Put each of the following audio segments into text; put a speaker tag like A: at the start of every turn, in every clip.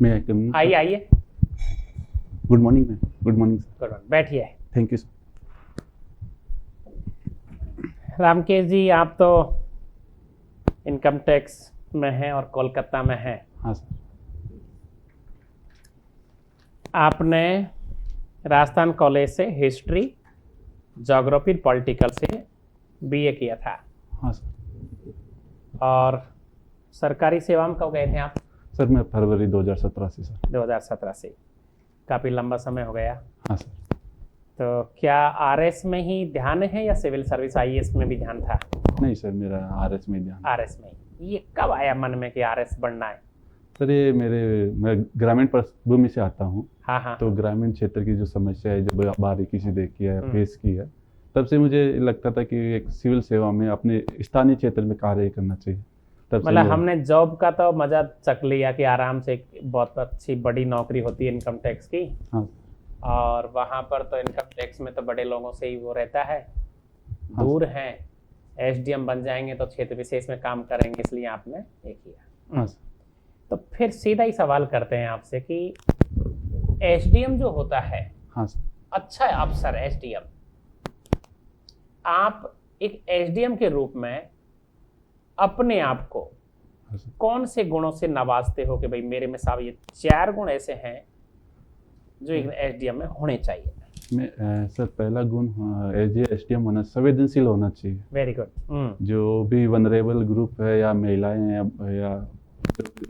A: मैं आई कम?
B: आइए आइए।
A: Good morning ma'am. Good morning sir.
B: Good morning, बैठिए।
A: Thank you sir.
B: Ramkesh ji, आप तो इनकम टैक्स में हैं और कोलकाता में हैं।
A: हाँ सर।
B: आपने राजस्थान कॉलेज से हिस्ट्री, ज्योग्राफी, पॉलिटिकल से बीए किया था
A: हाँ सर।
B: और सरकारी सेवा में कब गए थे आप?
A: सर मैं फरवरी 2017 से सर।
B: 2017 से, काफ़ी लंबा समय हो गया।
A: हाँ सर।
B: तो क्या आरएस में ही ध्यान है या सिविल सर्विस आईएएस में भी ध्यान था?
A: नहीं सर, मेरा आरएस में ध्यान।
B: आरएस में ही। ये कब आया मन में कि आरएस बनना है?
A: सर ये मैं ग्रामीण पृष्ठभूमि से आता हूँ।
B: हाँ हाँ।
A: तो ग्रामीण क्षेत्र की जो समस्या है, जब बारीकी से देखी है,
B: हम्म।
A: फेस की है, तब से मुझे लगता था कि एक सिविल सेवा में अपने स्थानीय क्षेत्र में कार्य करना चाहिए। तब से
B: मतलब हमने जॉब का तो मजा चख लिया कि आराम से एक बहुत अच्छी बड़ी नौकरी होती है इनकम टैक्स की।
A: हाँ।
B: और वहाँ पर तो इनकम टैक्स में तो बड़े लोगों से ही वो रहता है,
A: हाँ।
B: दूर हैं। एसडीएम बन जाएंगे तो क्षेत्र विशेष में काम करेंगे, इसलिए आपने ये किया।
A: हाँ।
B: तो फिर सीधा ही सवाल करते हैं आपसे कि एसडीएम जो होता है,
A: हाँ सर।
B: अच्छा अफसर एसडीएम, आप एक एसडीएम के रूप में अपने आप को
A: हाँ सर।
B: कौन से गुणों से नवाजते हो कि भाई मेरे में साहब ये 4 गुण ऐसे हैं जो एक एसडीएम में होने चाहिए?
A: मैं सर पहला गुण एज ए एसडीएम होना, संवेदनशील होना चाहिए।
B: Very good.
A: जो भी वनरेबल ग्रुप है या महिलाएं हैं या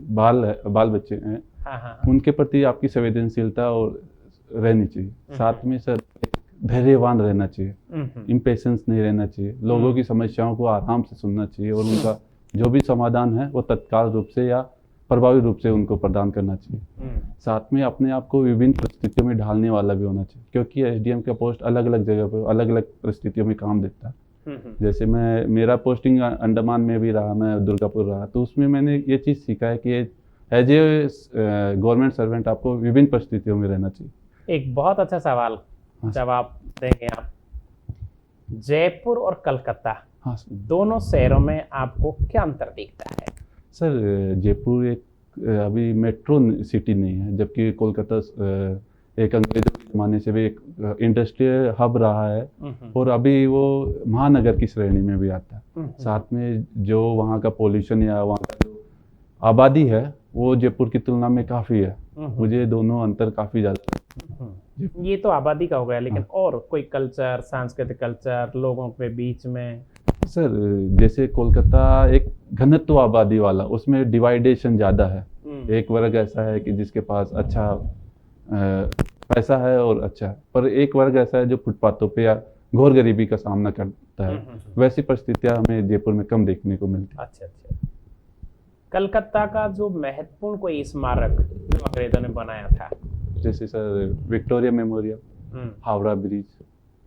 A: बाल बच्चे हैं,
B: हाँ हाँ।
A: उनके प्रति आपकी संवेदनशीलता और रहनी चाहिए। साथ में सर धैर्यवान रहना चाहिए, इम्पेशेंस नहीं रहना चाहिए। लोगों की समस्याओं को आराम से सुनना चाहिए और उनका जो भी समाधान है वो तत्काल रूप से या प्रभावी रूप से उनको प्रदान करना चाहिए। साथ में अपने आप को विभिन्न परिस्थितियों में ढालने वाला भी होना चाहिए, क्योंकि एसडीएम का पोस्ट अलग अलग जगह पर अलग अलग परिस्थितियों में काम देता है। जैसे मेरा पोस्टिंग अंडमान में भी रहा, मैं दुर्गापुर रहा, तो उसमें मैंने ये चीज़ सीखा है कि एज ए गवर्नमेंट सर्वेंट आपको विभिन्न परिस्थितियों में रहना चाहिए।
B: एक बहुत अच्छा सवाल जवाब देंगे आप। जयपुर और कलकत्ता,
A: हाँ
B: दोनों शहरों में आपको क्या अंतर दिखता है?
A: सर, जयपुर एक अभी मेट्रो सिटी नहीं है, जबकि कोलकाता एक अंग्रेजों के ज़माने से भी एक इंडस्ट्रियल हब रहा है और अभी वो महानगर की श्रेणी में भी आता है। साथ में जो वहाँ का पोल्यूशन या वहाँ का जो आबादी है वो जयपुर की तुलना में काफ़ी है। मुझे दोनों अंतर काफ़ी ज़्यादा।
B: ये तो आबादी का हो गया, लेकिन और कोई कल्चर, सांस्कृतिक कल्चर, लोगों के बीच में?
A: सर जैसे कोलकाता एक घनत्व आबादी वाला, उसमें डिवाइडेशन ज़्यादा है। एक वर्ग ऐसा है कि जिसके पास अच्छा पैसा है और अच्छा है, पर एक वर्ग ऐसा है जो फुटपाथों पे या घोर गरीबी का सामना करता है। वैसी परिस्थितियाँ हमें जयपुर में कम देखने को मिलती है।
B: अच्छा अच्छा। कलकत्ता का जो महत्वपूर्ण कोई स्मारक जो अंग्रेजों ने बनाया था?
A: जैसे sir Victoria memorial, Howrah bridge,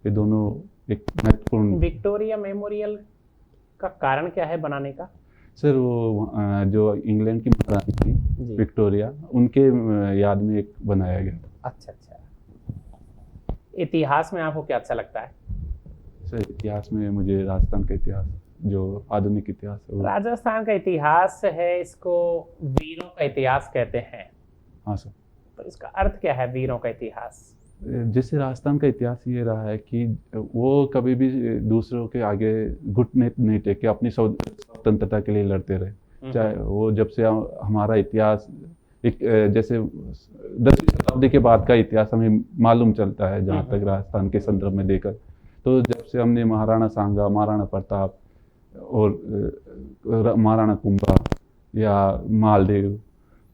A: ये दोनों एक महत्वपूर्ण।
B: विक्टोरिया मेमोरियल का कारण क्या है बनाने का?
A: सर वो जो इंग्लैंड की महारानी थी विक्टोरिया, उनके याद में एक बनाया गया।
B: अच्छा अच्छा। इतिहास में आपको क्या अच्छा लगता है?
A: सर इतिहास में मुझे राजस्थान का इतिहास, जो आधुनिक इतिहास है।
B: राजस्थान का इतिहास है, इसको वीरों का इतिहास कहते हैं।
A: हाँ सर।
B: तो इसका अर्थ क्या है वीरों का इतिहास?
A: जैसे राजस्थान का इतिहास ये रहा है कि वो कभी भी दूसरों के आगे घुटने नहीं टेके, अपनी स्वतंत्रता के लिए लड़ते रहे। चाहे वो जब से हमारा इतिहास एक जैसे 10वीं शताब्दी के बाद का इतिहास हमें मालूम चलता है, जहाँ तक राजस्थान के संदर्भ में देखकर, तो जब से हमने महाराणा सांगा, महाराणा प्रताप और महाराणा कुंभा या मालदेव,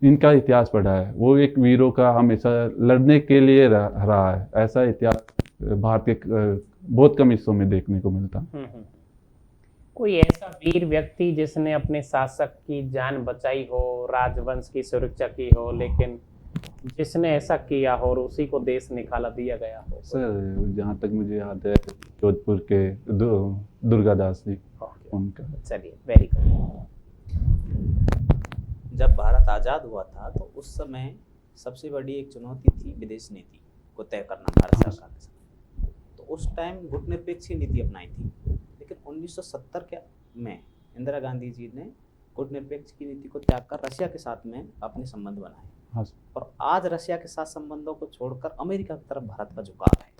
A: इनका इतिहास पढ़ा है, वो एक वीरों का हमेशा लड़ने के लिए रहा है। ऐसा इतिहास भारत के बहुत कम हिस्सों में देखने को मिलता।
B: कोई ऐसा वीर व्यक्ति जिसने अपने शासक की जान बचाई हो, राजवंश की सुरक्षा की हो, लेकिन जिसने ऐसा किया हो और उसी को देश निकाला दिया गया हो?
A: सर जहाँ तक मुझे याद है, जोधपुर के दुर्गादास जी, उनका।
B: चलिए, वेरी गुड।
C: जब भारत आज़ाद हुआ था तो उस समय सबसे बड़ी एक चुनौती थी विदेश नीति को तय करना भारत सरकार के साथ। तो उस टाइम गुटनिरपेक्ष की नीति अपनाई थी, लेकिन 1970 में इंदिरा गांधी जी ने गुटनिरपेक्ष की नीति को त्याग कर रशिया के साथ में अपने संबंध बनाए।
A: हाँ
C: और आज रशिया के साथ संबंधों को छोड़कर अमेरिका की तरफ भारत का झुकाव है।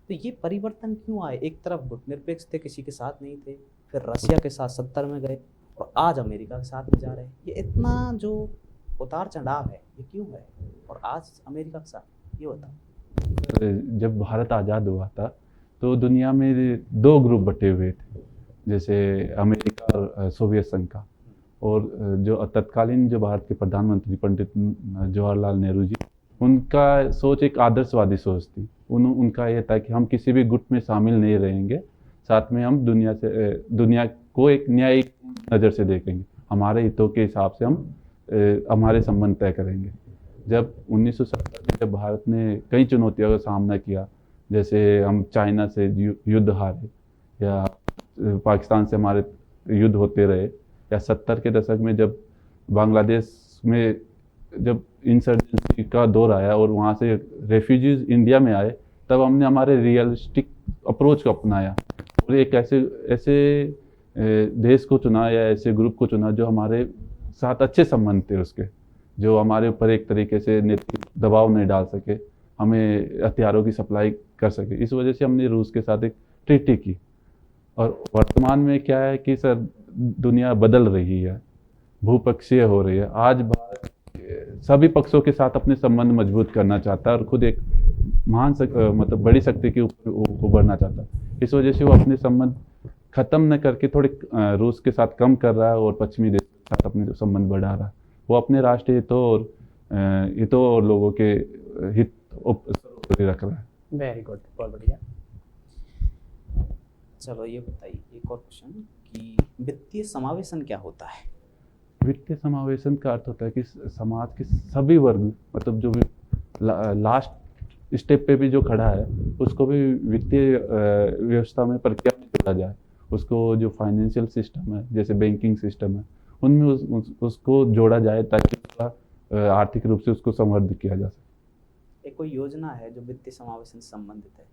C: तो ये परिवर्तन क्यों आए? एक तरफ गुटनिरपेक्ष थे, किसी के साथ नहीं थे, फिर रशिया के साथ 70 में गए और आज अमेरिका के साथ में जा रहे हैं। ये इतना जो उतार चढ़ाव है ये क्यों है? और आज अमेरिका के साथ ये बताओ।
A: जब भारत आज़ाद हुआ था तो दुनिया में दो ग्रुप बटे हुए थे, जैसे अमेरिका और सोवियत संघ का। और जो तत्कालीन जो भारत के प्रधानमंत्री पंडित जवाहरलाल नेहरू जी, उनका सोच एक आदर्शवादी सोच थी। उनका ये था कि हम किसी भी गुट में शामिल नहीं रहेंगे, साथ में हम दुनिया को एक न्यायिक नज़र से देखेंगे, हमारे हितों के हिसाब से हम हमारे संबंध तय करेंगे। जब 1970 में जब भारत ने कई चुनौतियों का सामना किया, जैसे हम चाइना से युद्ध हारे, या पाकिस्तान से हमारे युद्ध होते रहे, या 70 के दशक में जब बांग्लादेश में जब इंसर्जेंसी का दौर आया और वहाँ से रेफ्यूजीज इंडिया में आए, तब हमने हमारे रियलिस्टिक अप्रोच को अपनाया और एक ऐसे देश को चुना या ऐसे ग्रुप को चुना जो हमारे साथ अच्छे संबंध थे उसके, जो हमारे ऊपर एक तरीके से नैतिक दबाव नहीं डाल सके, हमें हथियारों की सप्लाई कर सके। इस वजह से हमने रूस के साथ एक ट्रीटी की। और वर्तमान में क्या है कि सर, दुनिया बदल रही है, भूपक्षीय हो रही है। आज भारत सभी पक्षों के साथ अपने संबंध मजबूत करना चाहता है और खुद एक मतलब बड़ी शक्ति के ऊपर उभरना चाहता है। इस वजह से वो अपने संबंध खत्म न करके थोड़े रूस के साथ कम कर रहा है और पश्चिमी देश के साथ अपने संबंध बढ़ा रहा है। वो अपने राष्ट्रीय हितों और लोगों के हित सर्वोपरि रख रहा है।
B: वेरी गुड, बहुत बढ़िया।
C: चलो ये बताइए एक और क्वेश्चन कि वित्तीय समावेशन क्या होता है?
A: वित्तीय समावेशन का अर्थ होता है कि समाज के सभी वर्ग, मतलब जो भी लास्ट स्टेप पे भी जो खड़ा है, उसको भी वित्तीय व्यवस्था में प्रक्रिया में जोड़ा जाए। उसको जो फाइनेंशियल सिस्टम है, जैसे बैंकिंग सिस्टम है, उनमें उसको जोड़ा जाए ताकि उसका आर्थिक रूप से उसको समृद्ध किया जा सके।
C: एक कोई योजना है जो वित्तीय समावेशन से संबंधित है?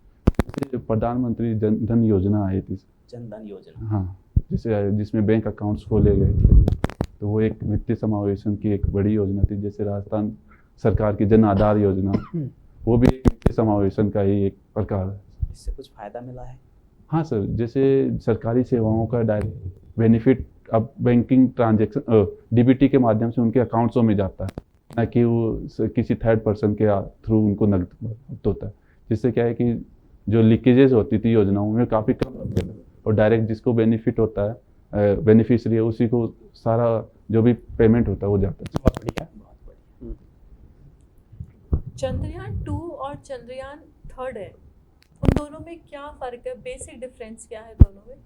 A: प्रधानमंत्री जन धन योजना आई थी।
C: जन धन योजना,
A: हाँ, जिसमें बैंक अकाउंट्स खोले गए थे, तो वो एक वित्तीय समावेशन की एक बड़ी योजना थी। जैसे राजस्थान सरकार की जन आधार योजना, वो भी एक वित्तीय समावेशन का ही एक प्रकार है।
C: इससे कुछ फायदा मिला है?
A: हाँ सर, जैसे सरकारी सेवाओं का डायरेक्ट बेनिफिट अब बैंकिंग ट्रांजैक्शन डीबीटी के माध्यम से उनके अकाउंट्सों में जाता है, ना कि वो किसी थर्ड पर्सन के थ्रू उनको नकद प्राप्त होता है। जिससे क्या है कि जो लीकेजेस होती थी योजनाओं में काफ़ी कम होते थे और डायरेक्ट जिसको बेनिफिट होता है, बेनिफिशियरी है, उसी को सारा जो भी पेमेंट होता है वो जाता है।
B: बहुत बढ़िया, बहुत बढ़िया।
D: चंद्रयान 2 और चंद्रयान 3 है, उन दोनों में क्या फ़र्क है? बेसिक डिफरेंस क्या है दोनों में?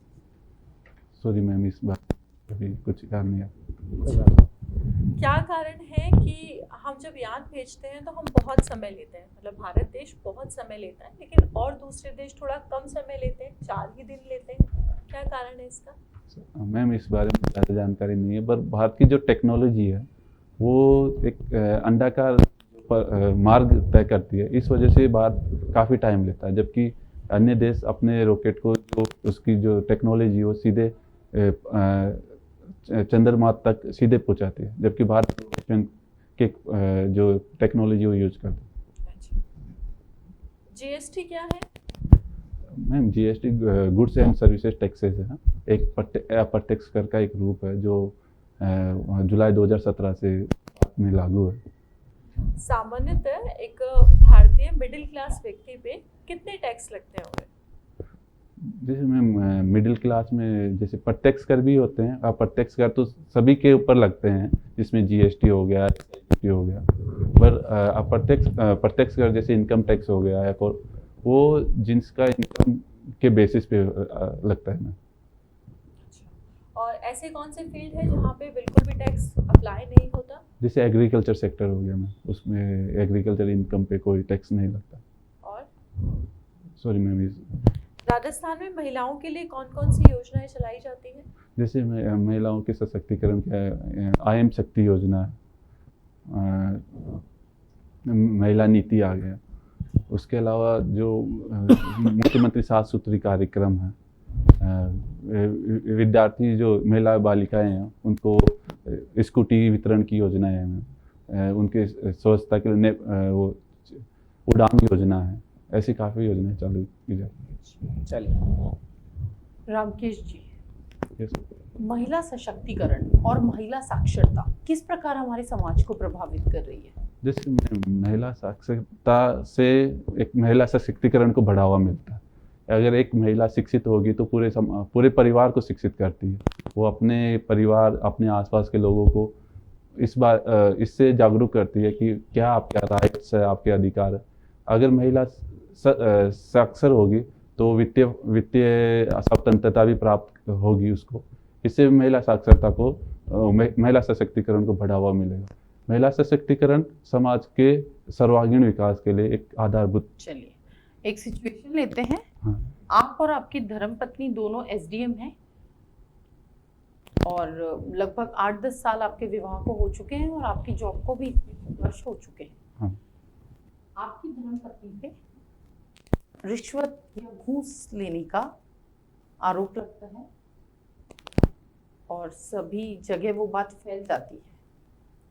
A: सॉरी मैम, इस बात अभी कुछ याद नहीं है।
D: क्या कारण है कि हम जब यान भेजते हैं तो हम बहुत समय लेते हैं, मतलब भारत देश बहुत समय लेता है, लेकिन और दूसरे देश थोड़ा कम समय लेते हैं, 4 ही दिन लेते हैं। क्या कारण है इसका?
A: मैम इस बारे में ज़्यादा जानकारी नहीं है, पर भारत की जो टेक्नोलॉजी है वो एक अंडाकार मार्ग तय करती है। इस वजह से भारत काफ़ी टाइम लेता है, जबकि अन्य देश अपने रॉकेट को जो उसकी जो टेक्नोलॉजी वो सीधे चंद्रमा तक सीधे पहुंचाती है, जबकि भारत के जो टेक्नोलॉजी वो यूज करते हैं।
D: जीएसटी क्या है?
A: Ma'am GST goods and services taxes है, एक अप्रत्यक्ष कर का एक रूप है जो जुलाई 2017 से में लागू है।
D: सामान्यतः एक भारतीय मिडिल क्लास व्यक्ति पे कितने टैक्स लगते होंगे?
A: जैसे मैम मिडिल क्लास में जैसे प्रत्यक्ष कर भी होते हैं, अप्रत्यक्ष कर तो सभी के ऊपर लगते हैं, जिसमें जीएसटी हो गया, जीएसटी हो गया। पर प्रत्यक्ष कर जैसे इनकम टैक्स हो गया, या वो जिनका इनकम के बेसिस पे लगता है।
D: और ऐसे कौन से फील्ड है जहाँ पे बिल्कुल भी टैक्स अप्लाई नहीं होता?
A: जैसे एग्रीकल्चर सेक्टर हो गया मैम, उसमें एग्रीकल्चर इनकम पे कोई टैक्स नहीं लगता।
D: और
A: सॉरी मैम,
D: राजस्थान में महिलाओं के लिए कौन कौन सी योजनाएं चलाई जाती हैं?
A: जैसे महिलाओं के सशक्तिकरण क्या IM शक्ति योजना है, महिला नीति आ गया। उसके अलावा जो मुख्यमंत्री 7 सूत्री कार्यक्रम है, विद्यार्थी जो महिला बालिकाएं हैं उनको स्कूटी वितरण की योजनाएं हैं। उनके स्वच्छता के लिए वो उड़ान योजना है, ऐसी काफ़ी योजनाएं चालू की जाती हैं।
B: चलिए।
D: रामकेश जी,
A: Yes.
D: महिला सशक्तिकरण और महिला साक्षरता किस प्रकार हमारे समाज को प्रभावित कर रही है?
A: जैसे महिला साक्षरता से एक महिला सशक्तिकरण को बढ़ावा मिलता है। अगर एक महिला शिक्षित होगी तो पूरे परिवार को शिक्षित करती है। वो अपने परिवार, अपने आसपास के लोगों को इससे जागरूक करती है कि क्या आपका राइट्स है, आपके अधिकार है। अगर महिला साक्षर होगी तो वित्तीय स्वतंत्रता भी प्राप्त होगी उसको। इससे महिला साक्षरता को, महिला सशक्तिकरण को बढ़ावा मिलेगा। महिला सशक्तिकरण समाज के सर्वांगीण विकास के लिए एक आधारभूत।
D: चलिए, एक सिचुएशन लेते हैं।
A: हाँ।
D: आप और आपकी धर्मपत्नी दोनों एसडीएम हैं और लगभग 8-10 साल आपके विवाह को हो चुके हैं और आपकी जॉब को भी वर्ष हो चुके हैं।
A: हाँ।
D: आपकी धर्मपत्नी पे रिश्वत या घूस लेने का आरोप लगता है और सभी जगह वो बात फैल जाती है।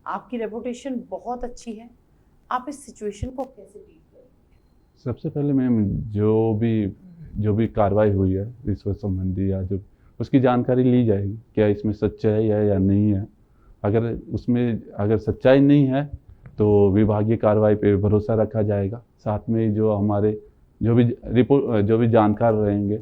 D: आपकी रेपुटेशन बहुत अच्छी है, आप इस सिचुएशन को कैसे डील करेंगे?
A: सबसे पहले मैम, जो भी कार्रवाई हुई है रिश्वत संबंधी या जो, उसकी जानकारी ली जाएगी, क्या इसमें सच्चाई है या नहीं है। अगर सच्चाई नहीं है तो विभागीय कार्रवाई पे भरोसा रखा जाएगा। साथ में जो भी जानकार रहेंगे,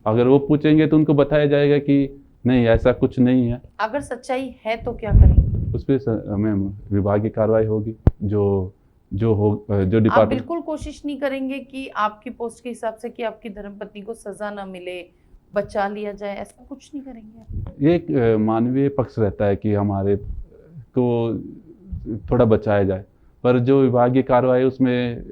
A: अगर वो पूछेंगे तो उनको बताया जाएगा कि नहीं, ऐसा कुछ नहीं है।
D: अगर सच्चाई है तो क्या करेंगे?
A: उस पर मैम विभागीय कार्रवाई होगी। जो
D: आप
A: डिपार्टमेंट,
D: बिल्कुल कोशिश नहीं करेंगे कि आपकी पोस्ट के हिसाब से कि आपकी धर्मपत्नी को सजा ना मिले, बचा लिया जाए, ऐसा कुछ नहीं करेंगे?
A: ये एक मानवीय पक्ष रहता है कि हमारे को थोड़ा बचाया जाए, पर जो विभागीय कार्रवाई उसमें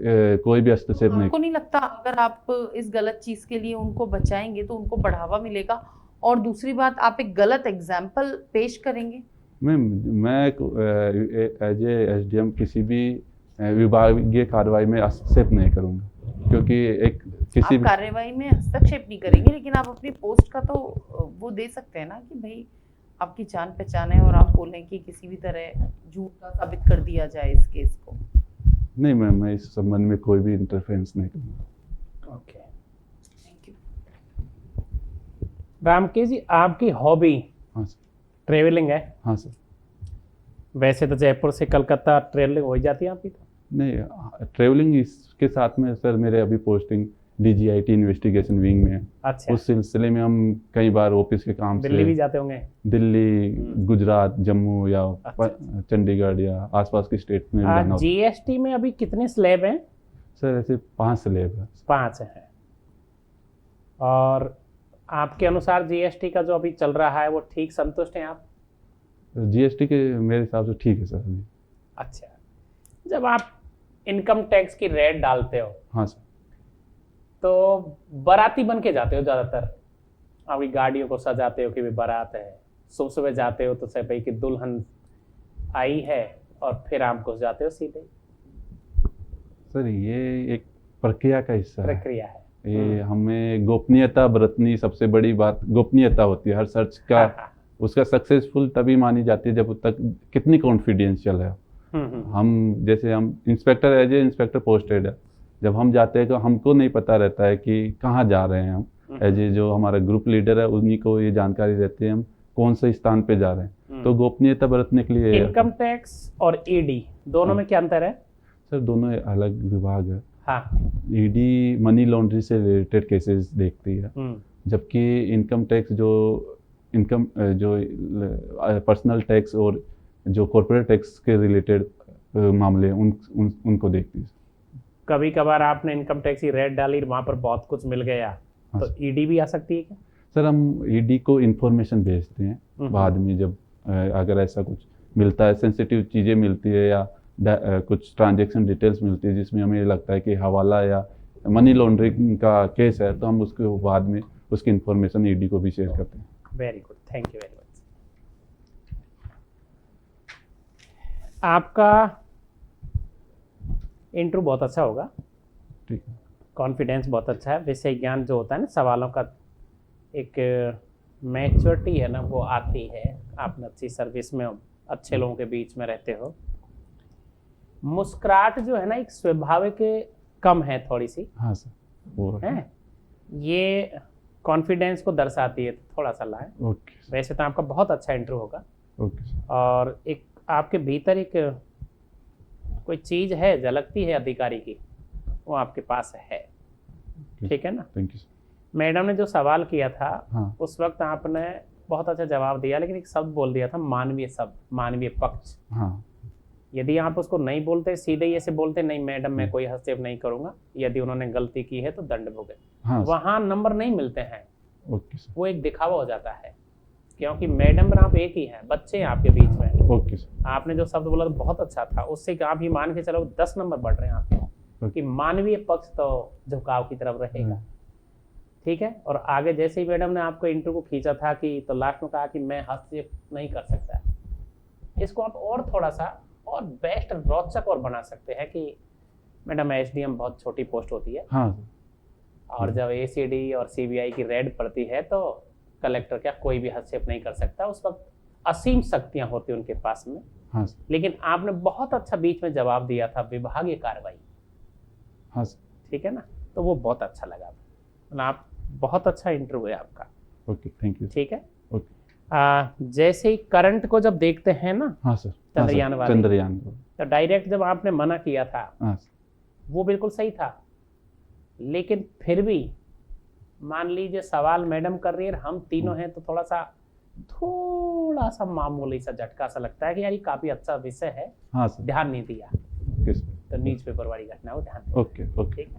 A: कोई भी हस्तक्षेप नहीं।
D: आपको नहीं लगता अगर आप इस गलत चीज के लिए उनको बचाएंगे तो उनको बढ़ावा मिलेगा? और दूसरी बात, आप एक गलत एग्जाम्पल पेश करेंगे।
A: मैं एज ए एसडीएम किसी भी विभागीय कार्रवाई में हस्तक्षेप नहीं करूंगा, क्योंकि किसी
D: आप कार्रवाई में हस्तक्षेप नहीं करेंगे, लेकिन आप अपनी पोस्ट का तो वो दे सकते हैं ना कि भाई आपकी जान पहचान है और आप बोलें कि किसी भी तरह झूठ का साबित कर दिया जाए इस केस को।
A: नहीं मैम, मैं इस संबंध में कोई भी इंटरफेरेंस नहीं करूँगा।
B: Okay,
D: thank you.
B: Ramkesh ji, आपकी हॉबी
A: हाँ सर।
B: ट्रेवलिंग है?
A: हाँ सर।
B: वैसे तो जयपुर से कलकत्ता ट्रेवलिंग हो जाती है आपकी तो?
A: नहीं, ट्रेवलिंग इसके साथ में सर मेरे अभी पोस्टिंग डीजीआईटी इन्वेस्टिगेशन विंग में है।
B: अच्छा।
A: उस सिलसिले में हम कई बार ऑफिस के काम से
B: दिल्ली भी जाते होंगे?
A: दिल्ली, गुजरात, जम्मू या
B: अच्छा।
A: चंडीगढ़ या आसपास की स्टेट में जाना होता है।
B: जीएसटी में अभी कितने स्लैब हैं?
A: सर ऐसे 5 स्लैब है।
B: 5 हैं। और आपके अनुसार जीएसटी का जो अभी चल रहा है वो ठीक संतुष्ट हैं आप?
A: जीएसटी के मेरे हिसाब से ठीक है सर अभी।
B: अच्छा, जब आप इनकम टैक्स की रेट डालते हो,
A: हाँ सर।
B: तो बाराती बन के जाते हो ज़्यादातर? आपकी गाड़ियों को सजाते हो कि भी बारात है, सुबह सुबह जाते हो तो से भाई कि दुल्हन आई है, और फिर आप घुस जाते हो सीधे?
A: सर ये एक प्रक्रिया का हिस्सा है।
B: प्रक्रिया है।
A: ये हमें गोपनीयता बरतनी, सबसे बड़ी बात गोपनीयता होती है हर सर्च का।
B: हाँ।
A: उसका सक्सेसफुल तभी मानी जाती है जब तक कितनी कॉन्फिडेंशियल है। हम inspector as a inspector posted है, जब हम जाते हैं तो हमको नहीं पता रहता है कि कहाँ जा रहे हैं हम। एज ए जो हमारा ग्रुप लीडर है उन्हीं को ये जानकारी रहती है हम कौन से स्थान पे जा रहे हैं। तो गोपनीयता बरतने के लिए।
B: इनकम टैक्स और ईडी दोनों में क्या अंतर है?
A: सर दोनों अलग विभाग है।
B: हाँ।
A: ईडी मनी लॉन्ड्री से रिलेटेड केसेस देखती है, जबकि इनकम टैक्स जो पर्सनल टैक्स और जो कॉर्पोरेट टैक्स के रिलेटेड मामले उनको देखती है।
B: कभी कभार आपने इनकम टैक्स की रेट डाली, वहाँ पर बहुत कुछ मिल गया, तो ईडी भी आ सकती है क्या?
A: सर हम ईडी को इन्फॉर्मेशन भेजते हैं बाद में, जब अगर ऐसा कुछ मिलता है, सेंसिटिव चीज़ें मिलती है या कुछ ट्रांजैक्शन डिटेल्स मिलती है जिसमें हमें लगता है कि हवाला या मनी लॉन्ड्रिंग का केस है, तो हम उसके बाद में उसकी इन्फॉर्मेशन ईडी को भी शेयर करते हैं।
B: Very good, thank you very much. आपका इंट्रो बहुत अच्छा होगा,
A: ठीक है।
B: कॉन्फिडेंस बहुत अच्छा है, विषय ज्ञान जो होता है ना, सवालों का एक मैच्योरिटी है ना, वो आती है। आप अच्छी सर्विस में अच्छे लोगों के बीच में रहते हो, मुस्कुराहट जो है ना एक स्वाभाविक कम है थोड़ी सी,
A: हाँ सर, वो
B: है ये कॉन्फिडेंस को दर्शाती है, तो थोड़ा सा लाए।
A: ओके
B: वैसे तो आपका बहुत अच्छा इंटरव्यू होगा,
A: ओके सर,
B: और एक आपके भीतर एक कोई चीज़ है झलकती है अधिकारी की, वो आपके पास है, ठीक है ना।
A: Thank you sir.
B: मैडम ने जो सवाल किया था
A: हाँ
B: उस वक्त आपने बहुत अच्छा जवाब दिया, लेकिन एक शब्द बोल दिया था मानवीय शब्द, मानवीय पक्ष।
A: हाँ
B: यदि आप उसको नहीं बोलते, सीधे ही ऐसे बोलते नहीं मैडम मैं कोई हस्तक्षेप नहीं करूंगा, यदि उन्होंने गलती की है तो दंड भोगे,
A: हाँ सर,
B: वहाँ नंबर नहीं मिलते हैं,
A: ओके सर,
B: वो एक दिखावा हो जाता है, क्योंकि मैडम और आप एक ही हैं, बच्चे हैं आपके बीच में।
A: ओके सर,
B: आपने जो शब्द बोला तो बहुत अच्छा था, उससे आप ही मान के चलो 10 नंबर बढ़ रहे हैं आपके, कि मानवीय पक्ष तो झुकाव की तरफ रहेगा, ठीक है। और आगे जैसे ही मैडम ने आपको इंटरव्यू को खींचा था कि तो लास्ट में कहा कि मैं हस्तक्षेप नहीं कर सकता, इसको आप और थोड़ा सा और बेस्ट रोचक और बना सकते हैं कि मैडम एसडीएम बहुत छोटी पोस्ट होती है,
A: हाँ सर,
B: और जब एसीडी और सीबीआई की रेड पड़ती है तो कलेक्टर क्या कोई भी हस्तक्षेप नहीं कर सकता, उस वक्त असीम शक्तियां होती हैं उनके पास में।
A: हाँ सर,
B: लेकिन आपने बहुत अच्छा बीच में जवाब दिया था, विभागीय कार्रवाई,
A: हाँ सर,
B: ठीक है ना, तो वो बहुत अच्छा लगा, मतलब आप बहुत अच्छा इंटरव्यू है आपका,
A: ओके थैंक यू,
B: ठीक है।
A: ओके,
B: जैसे ही करंट को जब देखते हैं ना
A: हाँ सर,
B: चंद्रयान वाले,
A: चंद्रयान को,
B: तो डायरेक्ट जब आपने मना किया था
A: हाँ सर,
B: वो बिल्कुल सही था, लेकिन फिर भी मान लीजिए सवाल मैडम कर रही है, हम तीनों हैं, तो थोड़ा सा मामूली सा झटका सा लगता है कि यार ये काफी अच्छा विषय है,
A: हाँ सर,
B: ध्यान नहीं दिया,
A: ओके सर,
B: तो न्यूज़पेपर वाली घटना को ध्यान दें,
A: ओके ओके।
B: ठीक।